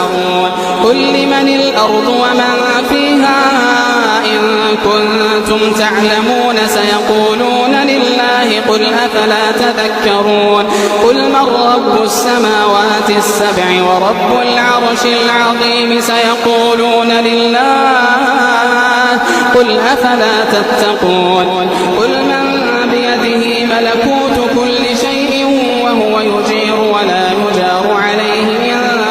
تسمعون قل لمن الأرض ومن فيها إن كنتم تعلمون سيقولون لله قل أفلا تذكرون قل من رب السماوات السبع ورب العرش العظيم سيقولون لله قل أفلا تتقون قل من بيده ملكوت كل شيء وهو يجير